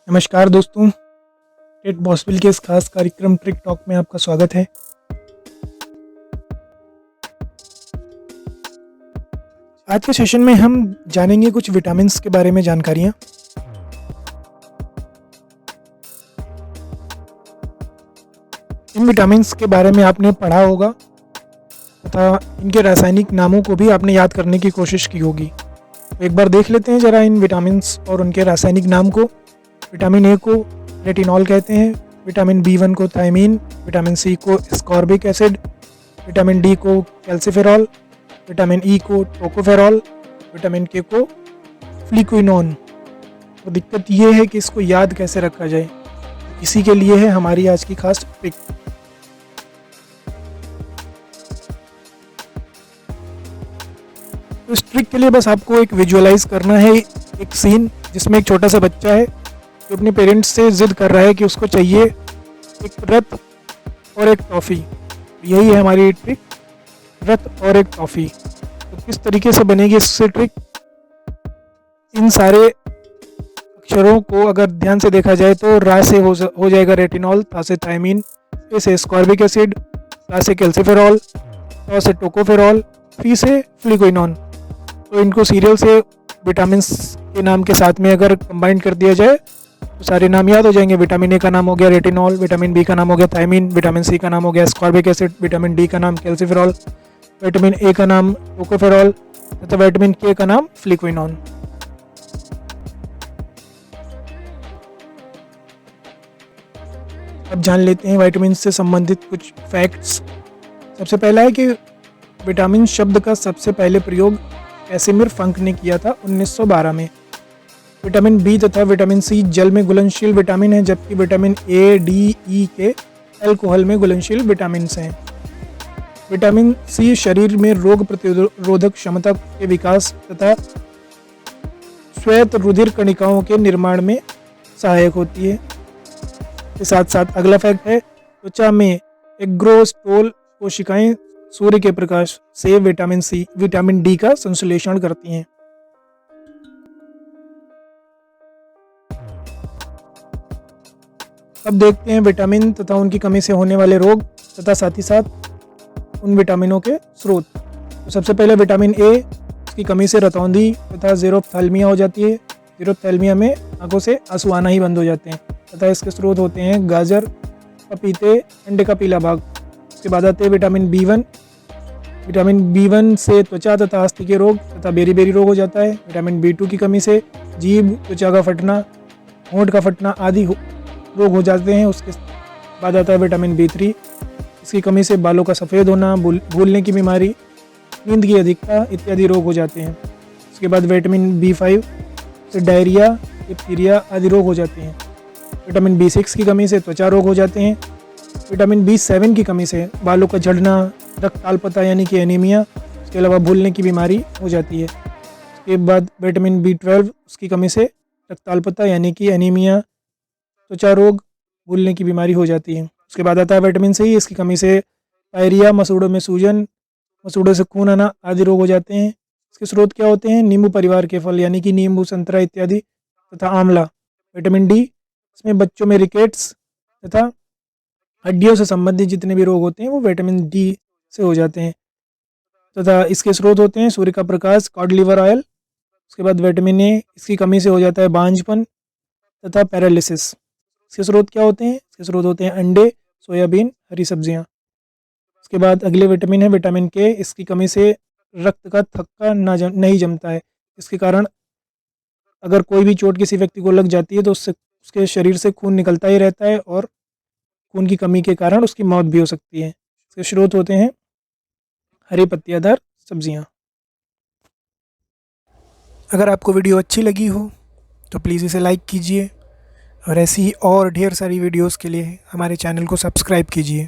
नमस्कार दोस्तों, टेट बॉसविल के इस खास कार्यक्रम ट्रिक टॉक में आपका स्वागत है। आज के सेशन में हम जानेंगे कुछ विटामिन्स के बारे में जानकारियाँ। इन विटामिन्स के बारे में आपने पढ़ा होगा तथा इनके रासायनिक नामों को भी आपने याद करने की कोशिश की होगी। तो एक बार देख लेते हैं ज़रा इन विटामिन्स और उनके रासायनिक नाम को। विटामिन ए को रेटिनॉल कहते हैं, विटामिन बी1 को थायमीन, विटामिन सी को एस्कॉर्बिक एसिड, विटामिन डी को कैल्सिफेरॉल, विटामिन ई को टोकोफेरॉल, विटामिन के को फ्लिक्विनोन। तो दिक्कत ये है कि इसको याद कैसे रखा जाए, इसी के लिए है हमारी आज की खास ट्रिक। तो इस ट्रिक के लिए बस आपको एक विजुअलाइज करना है एक सीन जिसमें एक छोटा सा बच्चा है जो अपने पेरेंट्स से जिद कर रहा है कि उसको चाहिए एक रथ और एक टॉफ़ी। यही है हमारी ट्रिक, रथ और एक टॉफ़ी। तो किस तरीके से बनेगी इससे ट्रिक, इन सारे अक्षरों को अगर ध्यान से देखा जाए तो रा से हो जाएगा रेटिनॉल, था से थायमीन, ए से एस्कॉर्बिक एसिड, सा से कैल्सिफेरॉल, टॉ से टोकोफेरॉल, फी से फ्लिक्विनोन। तो इनको सीरियल से विटामिन के नाम के साथ में अगर कंबाइन कर दिया जाए तो सारे नाम याद हो जाएंगे। विटामिन ए का नाम हो गया रेटिनॉल, विटामिन बी का नाम हो गया थायमीन, विटामिन सी का नाम हो गया एस्कॉर्बिक एसिड, विटामिन डी का नाम कैल्सिफेरॉल, विटामिन ए का नाम टोकोफेरॉल तथा विटामिन के का नाम फ्लिक्विनोन। अब जान लेते हैं विटामिन से संबंधित कुछ फैक्ट्स। सबसे पहला है कि विटामिन शब्द का सबसे पहले प्रयोग कैसिमिर फंक ने किया था 1912 में। विटामिन बी तथा विटामिन सी जल में घुलनशील विटामिन है, जबकि विटामिन ए, डी, ई के अल्कोहल में घुलनशील विटामिन हैं। विटामिन सी शरीर में रोग प्रतिरोधक क्षमता के विकास तथा श्वेत रुधिर कणिकाओं के निर्माण में सहायक होती है। के साथ साथ अगला फैक्ट है, त्वचा में एग्रोस्टोल कोशिकाएं सूर्य के प्रकाश से विटामिन डी का संश्लेषण करती हैं। अब देखते हैं विटामिन तथा उनकी कमी से होने वाले रोग तथा साथ ही साथ उन विटामिनों के स्रोत। तो सबसे पहले विटामिन ए, इसकी कमी से रतौंधी तथा ज़ेरोफ्थैल्मिया हो जाती है। ज़ेरोफ्थैल्मिया में आंखों से आंसू आना ही बंद हो जाते हैं तथा इसके स्रोत होते हैं गाजर, पपीते, अंडे का पीला भाग। उसके बाद आते हैं विटामिन बी1। विटामिन बी1 से त्वचा तथा अस्थि के रोग तथा बेरी रोग हो जाता है। विटामिन बी2 की कमी से जीभ, त्वचा का फटना, होंठ का फटना आदि रोग हो जाते हैं। उसके बाद आता है विटामिन बी3, इसकी कमी से बालों का सफ़ेद होना, भूलने की बीमारी, नींद की अधिकता इत्यादि रोग हो जाते हैं। उसके बाद विटामिन बी5 से डायरिया, डिप्थीरिया आदि रोग हो जाते हैं। विटामिन बी6 की कमी से त्वचा रोग हो जाते हैं। विटामिन बी7 की कमी से बालों का झड़ना, रक्तअल्पता यानी कि एनीमिया, इसके अलावा भूलने की बीमारी हो जाती है। उसके बाद विटामिन बी12, उसकी कमी से रक्तअल्पता यानी कि एनीमिया, त्वचा रोग, भूलने की बीमारी हो जाती है। उसके बाद आता है विटामिन सी, इसकी कमी से पायरिया, मसूड़ों में सूजन, मसूड़ों से खून आना आदि रोग हो जाते हैं। इसके स्रोत क्या होते हैं, नींबू परिवार के फल यानी कि नींबू, संतरा इत्यादि तथा आंवला। विटामिन डी, इसमें बच्चों में रिकेट्स तथा हड्डियों से संबंधित जितने भी रोग होते हैं वो विटामिन डी से हो जाते हैं तथा इसके स्रोत होते हैं सूर्य का प्रकाश, कॉड लिवर ऑयल। उसके बाद विटामिन ए, इसकी कमी से हो जाता है बांझपन तथा पैरालिसिस। इसके स्रोत क्या होते हैं, इसके स्रोत होते हैं अंडे, सोयाबीन, हरी सब्जियां। उसके बाद अगले विटामिन है विटामिन के, इसकी कमी से रक्त का थक्का नहीं जमता है। इसके कारण अगर कोई भी चोट किसी व्यक्ति को लग जाती है तो उसके शरीर से खून निकलता ही रहता है और खून की कमी के कारण उसकी मौत भी हो सकती है। इसके स्रोत होते हैं हरी पत्तियादार सब्जियां। अगर आपको वीडियो अच्छी लगी हो तो प्लीज़ इसे लाइक कीजिए और ऐसी ही और ढेर सारी वीडियोस के लिए हमारे चैनल को सब्सक्राइब कीजिए।